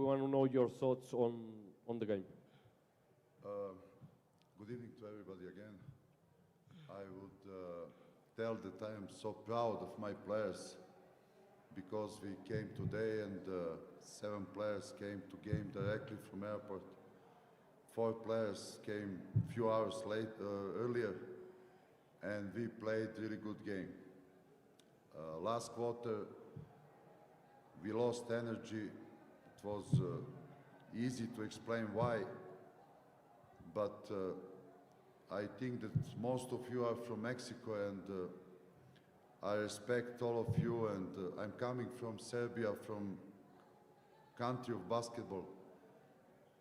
want to know your thoughts on the game. Good evening to everybody again. I would tell that I am so proud of my players because we came today and 7 players came to game directly from airport. 4 players came a few hours earlier, and we played really good game. Last quarter, we lost energy. It was easy to explain why, but I think that most of you are from Mexico, and I respect all of you, and I'm coming from Serbia, from country of basketball,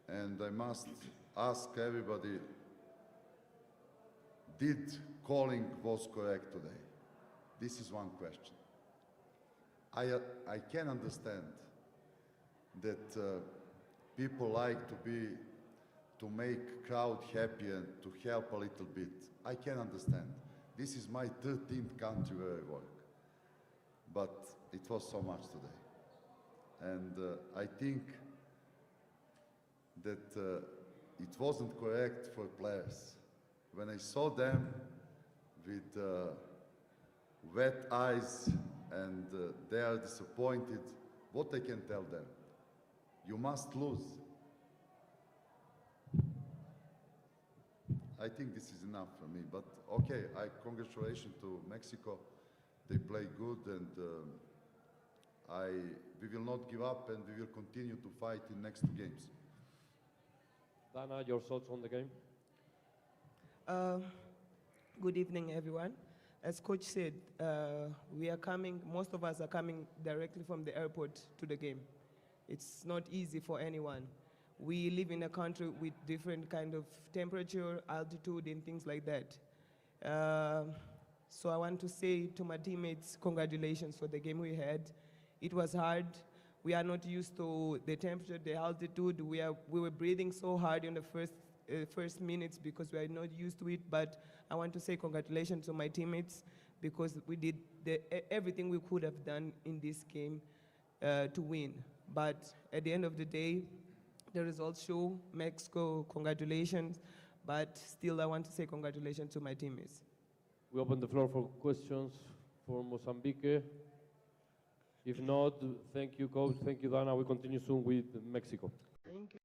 and I must ask everybody, did calling was correct today? This is one question. I can understand that people like to make crowd happy and to help a little bit. I can understand. This is my 13th country where I work, but it was so much today. And I think that it wasn't correct for players. When I saw them with wet eyes and they are disappointed, what I can tell them? You must lose. I think this is enough for me, but okay, congratulations to Mexico. They play good, and we will not give up, and we will continue to fight in next 2 games. Dana, your thoughts on the game? Good evening, everyone. As Coach said, most of us are coming directly from the airport to the game. It's not easy for anyone. We live in a country with different kind of temperature, altitude, and things like that. So I want to say to my teammates, congratulations for the game we had. It was hard. We are not used to the temperature, the altitude. We were breathing so hard in the first minutes because we are not used to it. But I want to say congratulations to my teammates because we did everything we could have done in this game to win. But at the end of the day, the results show Mexico, congratulations. But still, I want to say congratulations to my teammates. We open the floor for questions for Mozambique. If not, thank you, Coach. Thank you, Dana. We continue soon with Mexico. Thank you.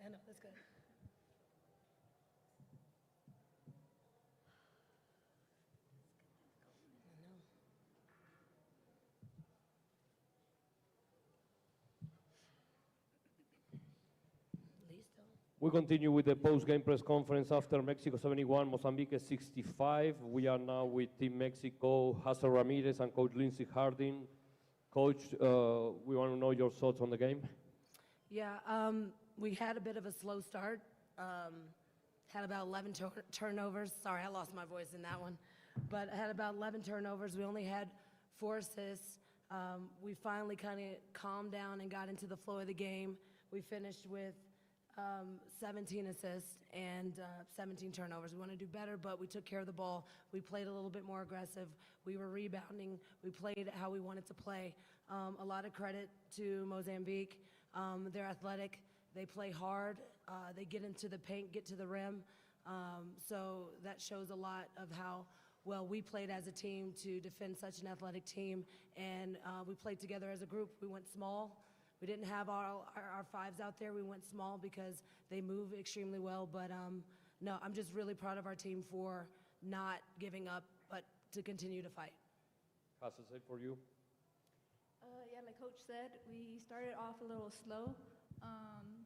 I know, that's good. We continue with the post-game press conference after Mexico 71, Mozambique 65. We are now with Team Mexico, Hazel Ramirez and Coach Lindsey Harding. Coach, we want to know your thoughts on the game. Yeah, we had a bit of a slow start. Had about 11 turnovers. Sorry, I lost my voice in that one. But I had about 11 turnovers. We only had 4 assists. We finally kind of calmed down and got into the flow of the game. We finished with 17 assists and 17 turnovers. We want to do better, but we took care of the ball. We played a little bit more aggressive. We were rebounding. We played how we wanted to play. A lot of credit to Mozambique. They're athletic. They play hard. They get into the paint, get to the rim. So that shows a lot of how well we played as a team to defend such an athletic team. And we played together as a group. We went small. We didn't have our fives out there. We went small because they move extremely well. But no, I'm just really proud of our team for not giving up, but to continue to fight. Casa, say for you. Yeah, like Coach said, we started off a little slow,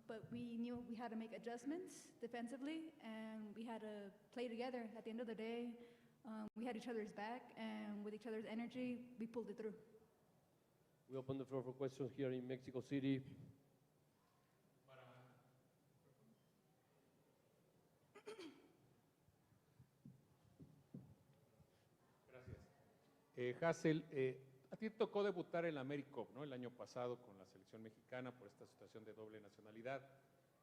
but we knew we had to make adjustments defensively, and we had to play together. At the end of the day, we had each other's back, and with each other's energy, we pulled it through. We open the floor for questions here in Mexico City. Gracias. Hassel, a ti te tocó debutar en la AmeriCup, ¿no? El año pasado con la selección mexicana por esta situación de doble nacionalidad.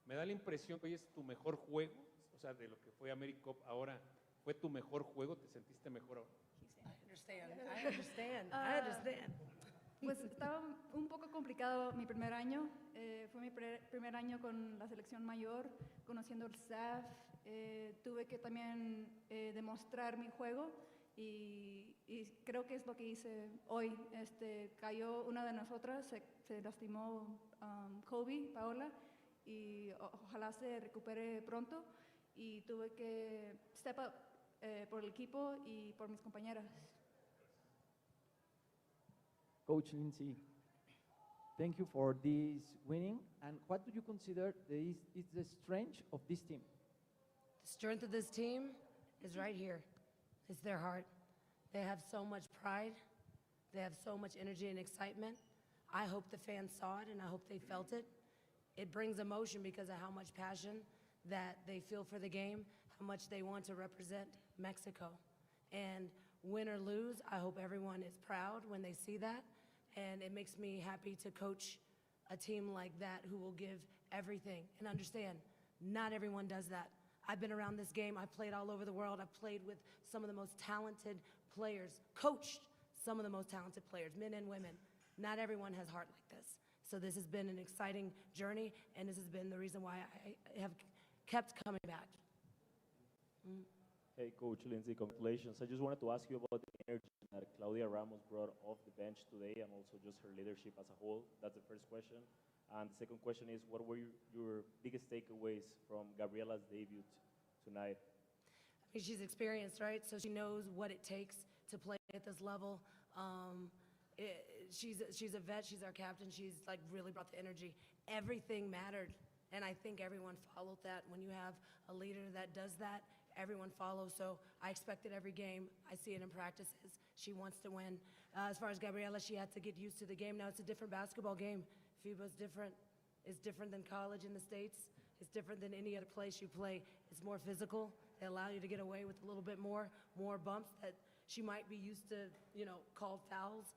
Me da la impresión que hoy es tu mejor juego, o sea, de lo que fue AmeriCup ahora, ¿fue tu mejor juego? ¿Te sentiste mejor ahora? I understand. Pues estaba un poco complicado mi primer año. Fue mi primer año con la selección mayor, conociendo el staff. Tuve que también demostrar mi juego y creo que es lo que hice hoy. Cayó una de nosotras, se lastimó Kobe, Paola, y ojalá se recupere pronto. Y tuve que step up por el equipo y por mis compañeras. Coach Lindsay, thank you for this winning. And what do you consider is the strength of this team? The strength of this team is right here. It's their heart. They have so much pride. They have so much energy and excitement. I hope the fans saw it and I hope they felt it. It brings emotion because of how much passion that they feel for the game, how much they want to represent Mexico. And win or lose, I hope everyone is proud when they see that. And it makes me happy to coach a team like that who will give everything. And understand, not everyone does that. I've been around this game. I've played all over the world. I've played with some of the most talented players, coached some of the most talented players, men and women. Not everyone has heart like this. So this has been an exciting journey, and this has been the reason why I have kept coming back. Hey, Coach Lindsay, congratulations. I just wanted to ask you about the energy that Claudia Ramos brought off the bench today and also just her leadership as a whole. That's the first question. And the second question is, what were your biggest takeaways from Gabriela's debut tonight? I mean, she's experienced, right? So she knows what it takes to play at this level. She's a vet. She's our captain. She's like really brought the energy. Everything mattered, and I think everyone followed that. When you have a leader that does that, everyone follows. So I expect it every game. I see it in practices. She wants to win. As far as Gabriela, she had to get used to the game. Now it's a different basketball game. FIBA is different. It's different than college in the States. It's different than any other place you play. It's more physical. They allow you to get away with a little bit more bumps that she might be used to, called fouls.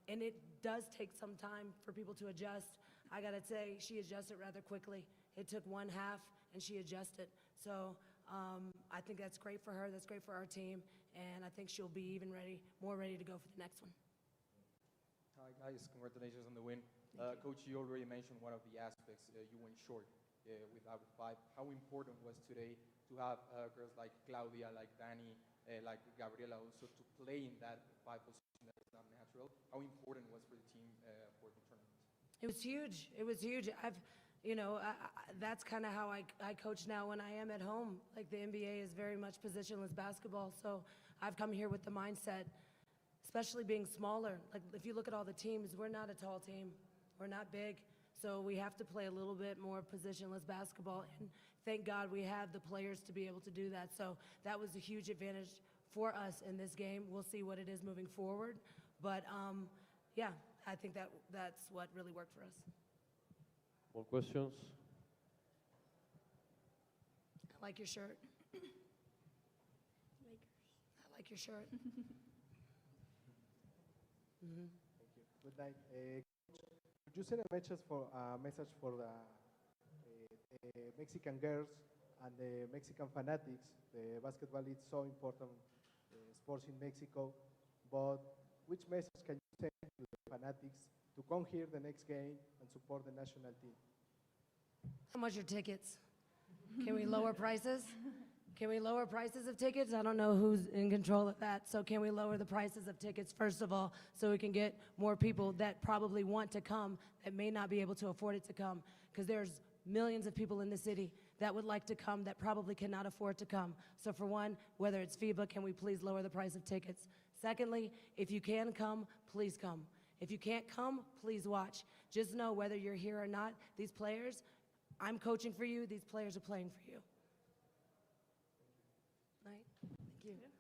And it does take some time for people to adjust. I gotta say, she adjusted rather quickly. It took one half, and she adjusted. So I think that's great for her. That's great for our team, and I think she'll be even more ready to go for the next one. Hi guys, congratulations on the win. Coach, you already mentioned one of the aspects. You went short with out of 5. How important was today to have girls like Claudia, like Dani, like Gabriela also to play in that 5 position that is not natural? How important was for the team for the tournament? It was huge. It was huge. That's kind of how I coach now when I am at home. Like the NBA is very much positionless basketball, so I've come here with the mindset, especially being smaller. Like if you look at all the teams, we're not a tall team. We're not big, so we have to play a little bit more positionless basketball, and thank God we have the players to be able to do that. So that was a huge advantage for us in this game. We'll see what it is moving forward, but yeah, I think that's what really worked for us. More questions? I like your shirt. I like your shirt. Thank you. Good night. Could you send a message for the Mexican girls and the Mexican fanatics. The basketball is so important sports in Mexico, but which message can you send to the fanatics to come here the next game and support the national team? How much are tickets? Can we lower prices? Can we lower prices of tickets? I don't know who's in control of that. So can we lower the prices of tickets, first of all, so we can get more people that probably want to come that may not be able to afford it to come? Because there's millions of people in the city that would like to come that probably cannot afford to come. So for one, whether it's FIBA, can we please lower the price of tickets? Secondly, if you can come, please come. If you can't come, please watch. Just know whether you're here or not, these players, I'm coaching for you, these players are playing for you. Right? Thank you.